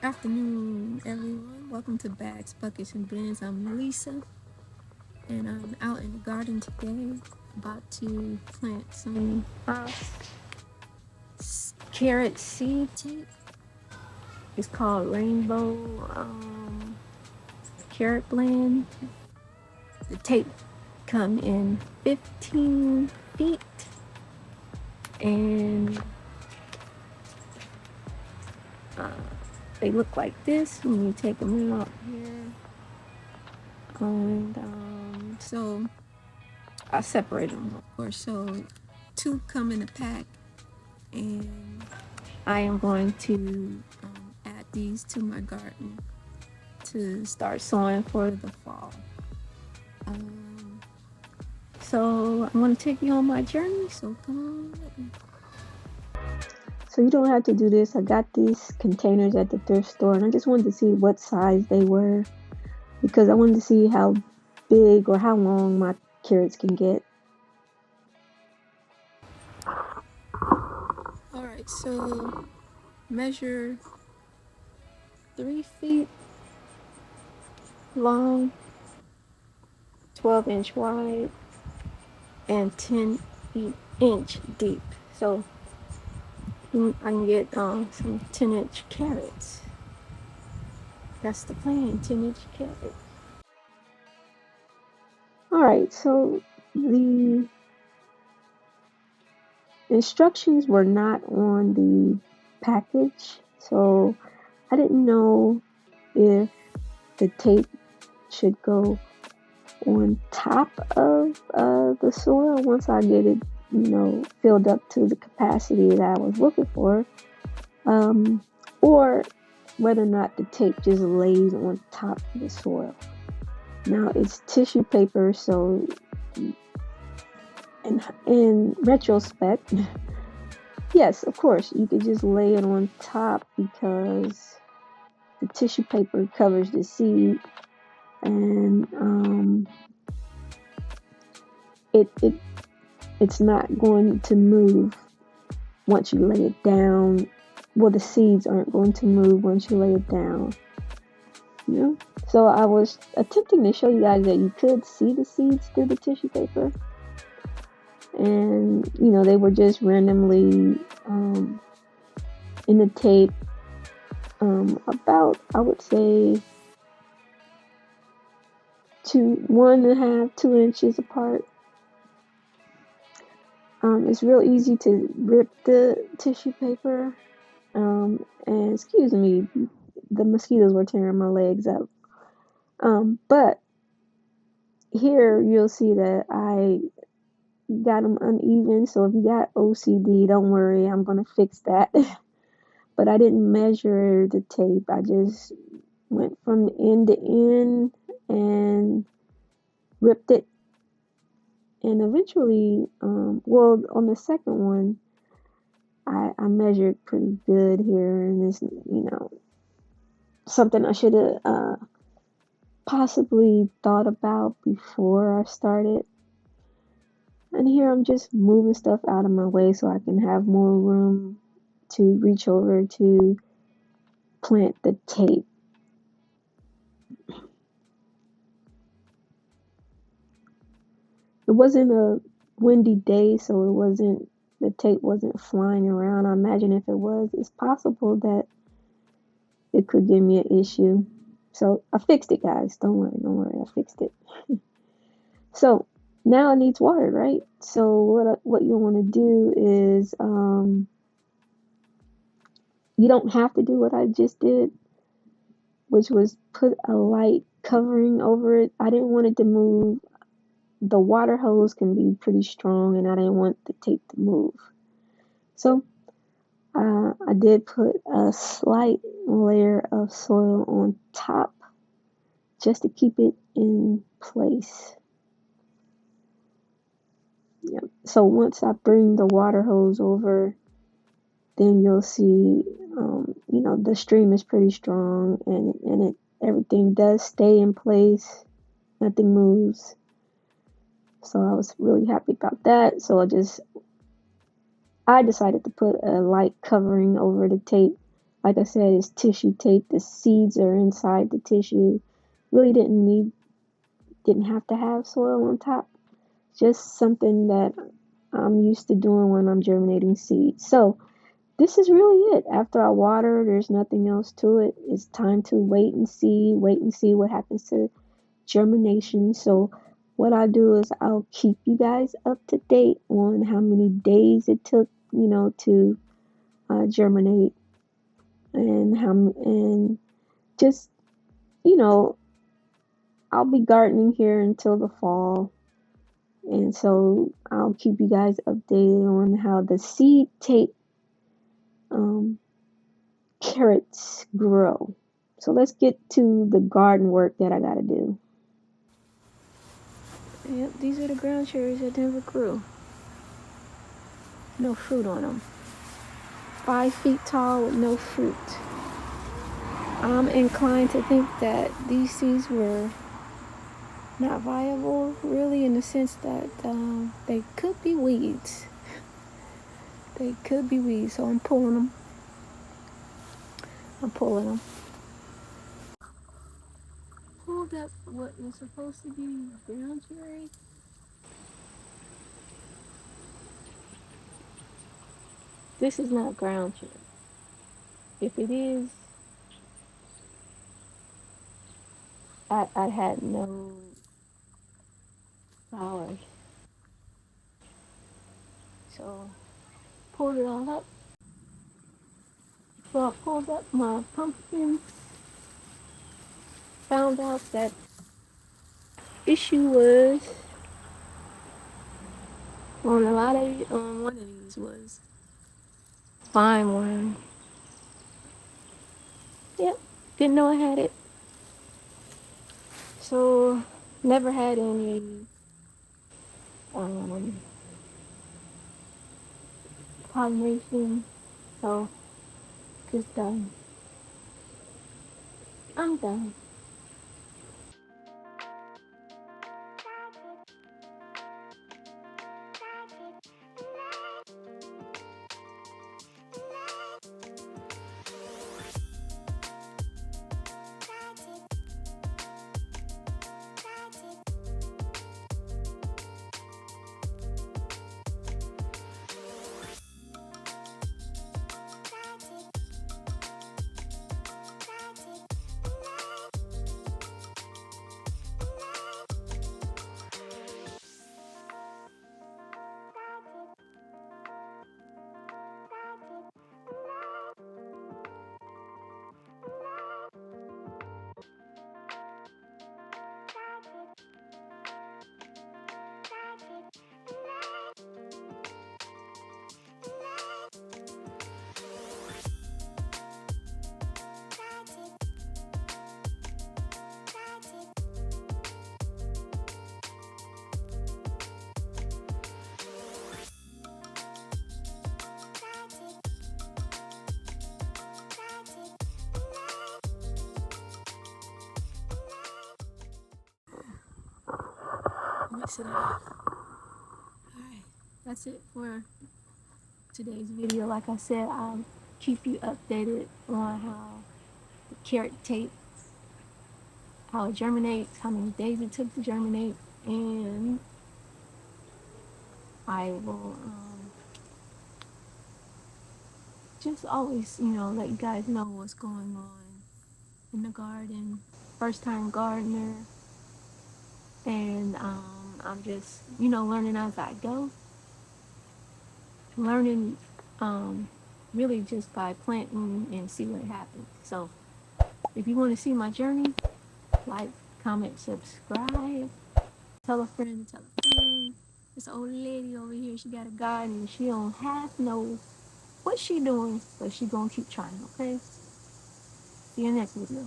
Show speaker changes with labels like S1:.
S1: Afternoon, everyone. Welcome to Bags, Buckets, and Bins. I'm Melissa, and I'm out in the garden today, about to plant some carrot seed tape. It's called Rainbow Carrot Blend. The tape come in 15 feet, and they look like this when you take them out here. And so I separate them, of course. So 2 come in a pack, and I am going to add these to my garden to start sowing for the fall. So I'm going to take you on my journey, so come on with me. So you don't have to do this. I got these containers at the thrift store, and I just wanted to see what size they were, because I wanted to see how big or how long my carrots can get. Alright, so measure 3 feet long, 12-inch wide, and 10-inch deep. So I can get some 10-inch carrots. That's the plan, 10-inch carrots. Alright, so the instructions were not on the package, so I didn't know if the tape should go on top of the soil once I get it, filled up to the capacity that I was looking for, or whether or not the tape just lays on top of the soil. Now it's tissue paper, so in retrospect, yes, of course, you could just lay it on top because the tissue paper covers the seed, and it's not going to move once you lay it down. Well, the seeds aren't going to move once you lay it down. So I was attempting to show you guys that you could see the seeds through the tissue paper, and they were just randomly in the tape, about, I would say, 1.5 to 2 inches apart. It's real easy to rip the tissue paper, and excuse me, the mosquitoes were tearing my legs out. But here you'll see that I got them uneven, so if you got OCD, don't worry, I'm gonna fix that. But I didn't measure the tape. I just went from end to end and ripped it, and eventually, on the second one, I measured pretty good here, and it's something I should have possibly thought about before I started. And here I'm just moving stuff out of my way so I can have more room to reach over to plant the tape. It wasn't a windy day, so the tape wasn't flying around. I imagine if it was, it's possible that it could give me an issue. So I fixed it, guys. Don't worry, I fixed it. So now it needs water, right? So what you want to do is, you don't have to do what I just did, which was put a light covering over it. I didn't want it to move. The water hose can be pretty strong, and I didn't want the tape to move. So I did put a slight layer of soil on top just to keep it in place. Yep. So once I bring the water hose over, then you'll see, the stream is pretty strong, and everything does stay in place. Nothing moves. So I was really happy about that. So I decided to put a light covering over the tape Like I said, it's tissue tape. The seeds are inside the tissue. Really didn't have to have soil on top. Just something that I'm used to doing when I'm germinating seeds. So this is really it. After I water, there's nothing else to it. It's time to wait and see what happens to germination. So what I do is I'll keep you guys up to date on how many days it took, to germinate, and just, you know, I'll be gardening here until the fall. And so I'll keep you guys updated on how the seed tape um, carrots grow. So let's get to the garden work that I gotta do. Yep, these are the ground cherries that never grew. No fruit on them. 5 feet tall with no fruit. I'm inclined to think that these seeds were not viable, really, in the sense that they could be weeds. They could be weeds, so I'm pulling them. Pulled up what is supposed to be ground cherry. This is not ground cherry. If it is, I had no flowers. So pulled it all up. So I pulled up my pumpkin. Found out that issue was on one of these was fine worm. Yep, didn't know I had it. So never had any um, pollination. So just done. I'm done. Mix it up. Alright, that's it for today's video. Like I said, I'll keep you updated on how the carrot tape, how it germinates, how many days it took to germinate, and I will just always, let you guys know what's going on in the garden. First time gardener, and I'm just, learning as I go. Learning really just by planting and see what happens. So if you want to see my journey, like, comment, subscribe, tell a friend, tell a friend. This old lady over here, she got a garden and she don't half know what she doing, but she gonna keep trying, okay? See you next video.